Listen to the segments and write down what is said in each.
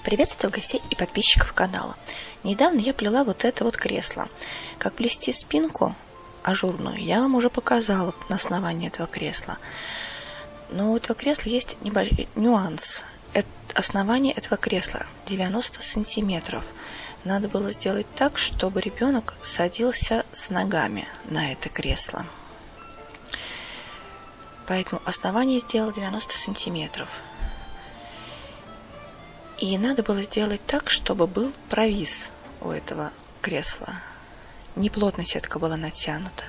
Приветствую гостей и подписчиков канала. Недавно я плела вот это вот кресло. Как плести спинку ажурную, я вам уже показала на основании этого кресла. Но у этого кресла есть небольшой нюанс. Основание этого кресла 90 сантиметров. Надо было сделать так, чтобы ребенок садился с ногами на это кресло. Поэтому основание сделал 90 сантиметров. И надо было сделать так, чтобы был провис у этого кресла. Неплотно сетка была натянута.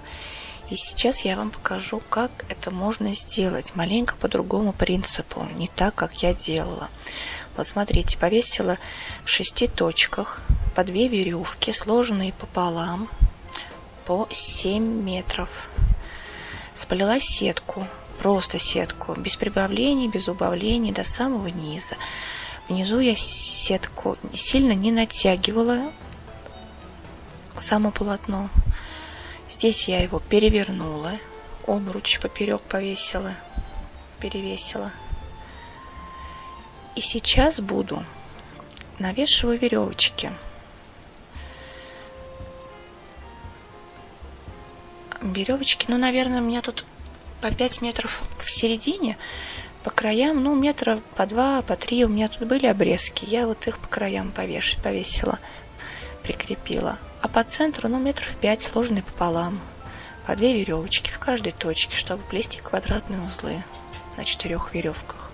И сейчас я вам покажу, как это можно сделать. Маленько по другому принципу. Не так, как я делала. Вот смотрите, повесила в 6 точках по 2 веревки, сложенные пополам, по 7 метров. Сплела сетку, просто сетку, без прибавлений, без убавлений, до самого низа. Внизу я сетку сильно не натягивала, само полотно. Здесь я его перевернула, обруч поперек повесила, перевесила. И сейчас буду навешивать веревочки. Веревочки, наверное, у меня тут по 5 метров в середине. По краям, метра по 2, по 3 у меня тут были обрезки. Я вот их по краям повесила, прикрепила. А по центру, метров 5, сложенные пополам. По 2 веревочки в каждой точке, чтобы плести квадратные узлы на 4 веревках.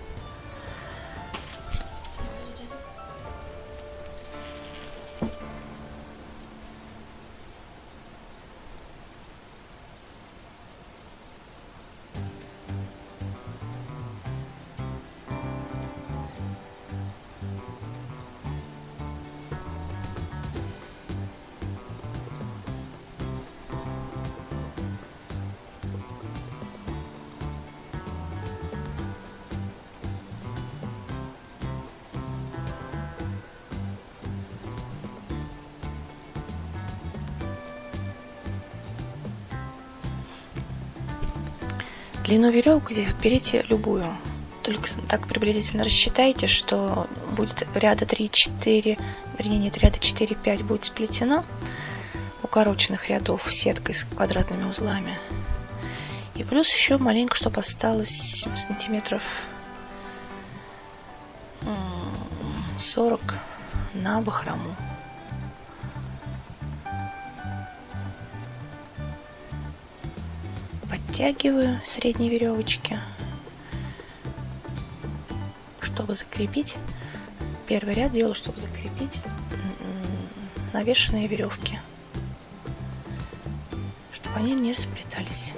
Длину веревок здесь берите любую, только так приблизительно рассчитайте, что будет ряда 3-4, вернее нет, ряда 4-5 будет сплетено укороченных рядов сеткой с квадратными узлами. И плюс еще маленько, чтобы осталось сантиметров 40 на бахрому. Подтягиваю средние веревочки, чтобы закрепить. Первый ряд делаю, чтобы закрепить навешенные веревки, чтобы они не расплетались.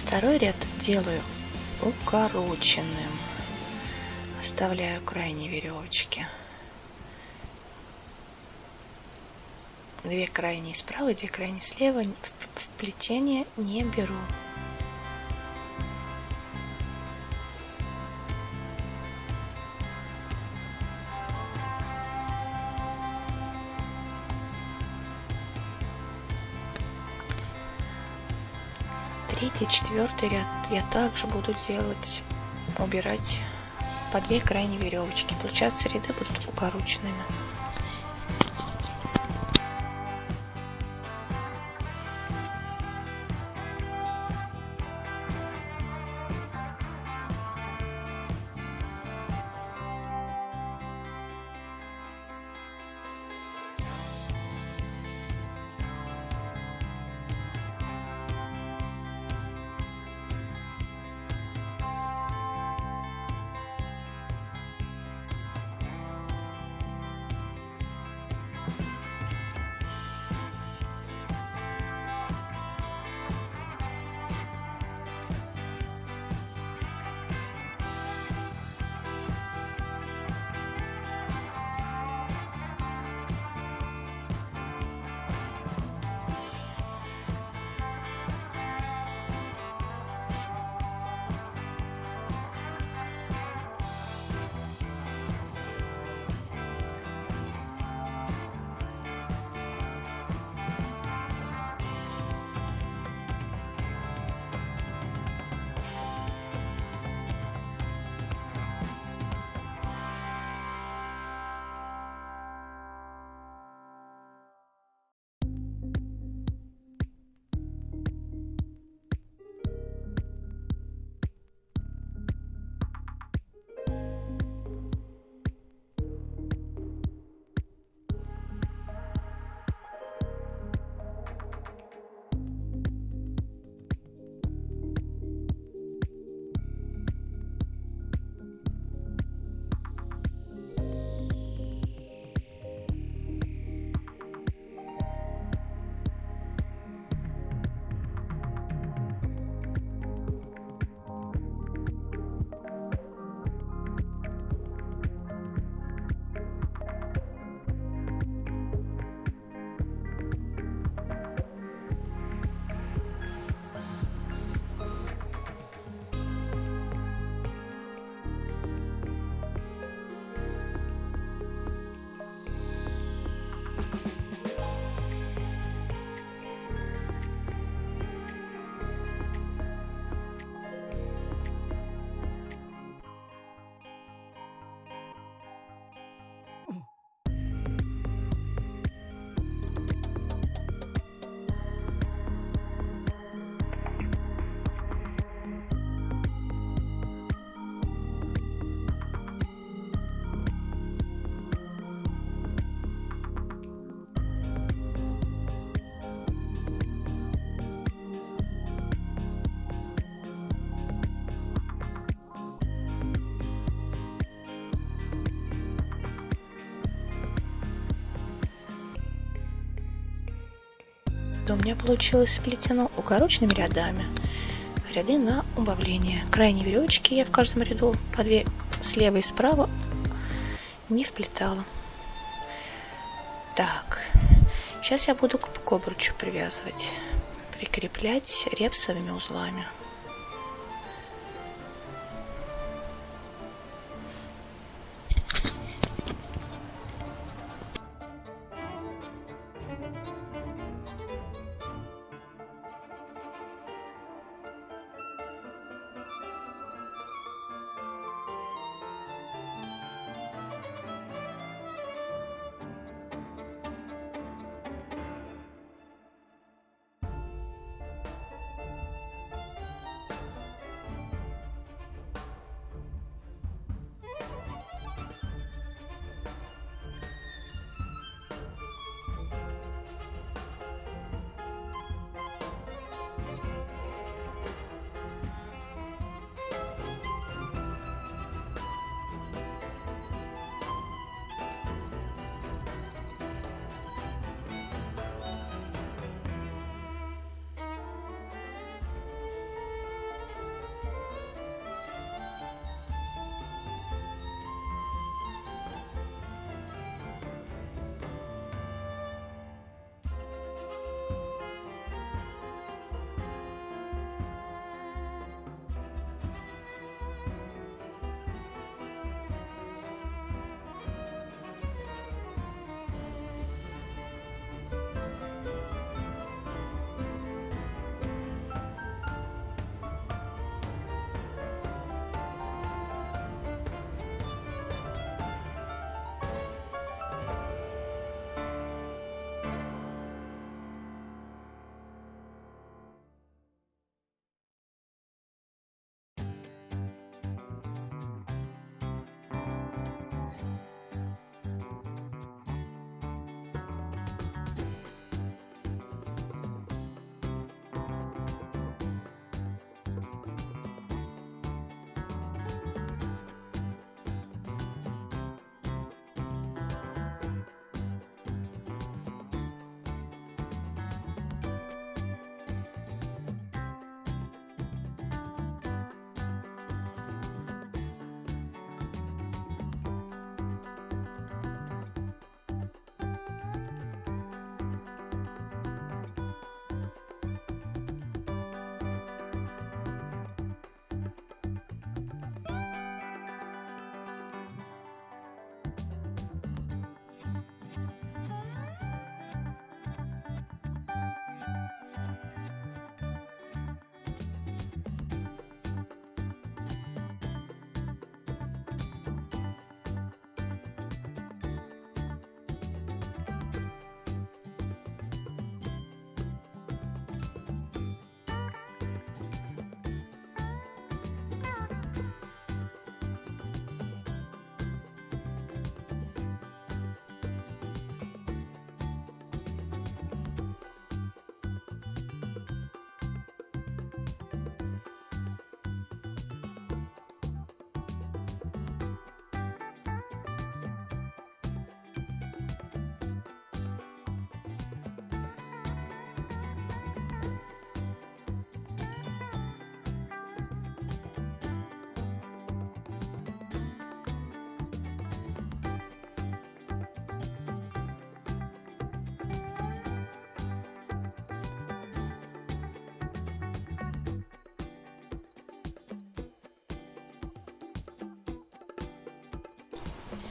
Второй ряд делаю укороченным. Оставляю крайние веревочки. Две крайние справа, две крайние слева. В плетение не беру. Третий, четвертый ряд я также буду делать, убирать по две крайние веревочки. Получается, ряды будут укороченными. У меня получилось сплетено укороченными рядами. Ряды на убавление. Крайние веревочки я в каждом ряду по две слева и справа не вплетала. Так, сейчас я буду к обручу привязывать, прикреплять репсовыми узлами.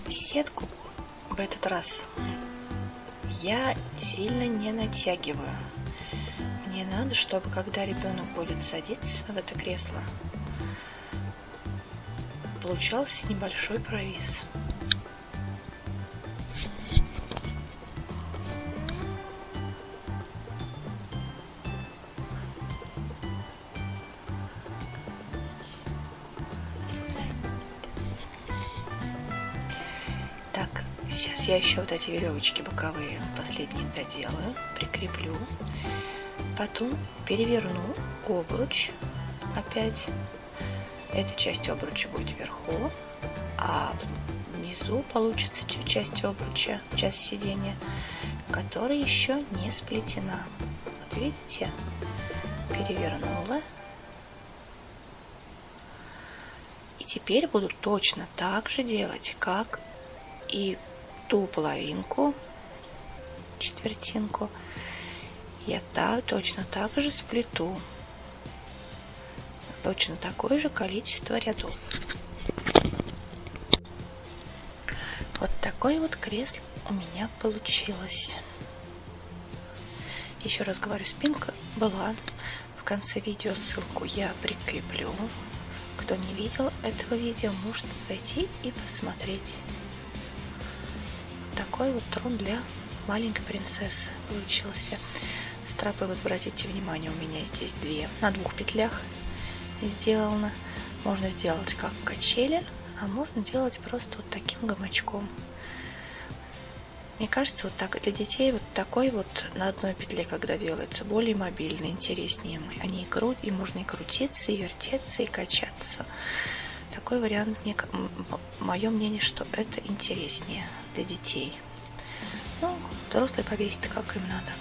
Сетку в этот раз я сильно не натягиваю. Мне надо, чтобы когда ребенок будет садиться в это кресло, получался небольшой провис. Так, сейчас я еще вот эти веревочки боковые последние доделаю, прикреплю. Потом переверну обруч опять. Эта часть обруча будет вверху, а внизу получится часть обруча, часть сиденья, которая еще не сплетена. Вот видите? Перевернула. И теперь буду точно так же делать, как и ту половинку, четвертинку. Я точно так же сплету. Точно такое же количество рядов. Вот такое вот кресло у меня получилось. Еще раз говорю, спинка была. В конце видео ссылку я прикреплю. Кто не видел этого видео, может зайти и посмотреть. Такой вот трон для маленькой принцессы получился. Стропы, вот обратите внимание, у меня здесь на 2 петлях сделано. Можно сделать как качели, а можно делать просто вот таким гамачком. Мне кажется, вот так для детей вот такой вот на 1 петле, когда делается, более мобильно, интереснее. И можно и крутиться, и вертеться, и качаться. Такой вариант, мое мнение, что это интереснее для детей. Ну, взрослые повесить как им надо.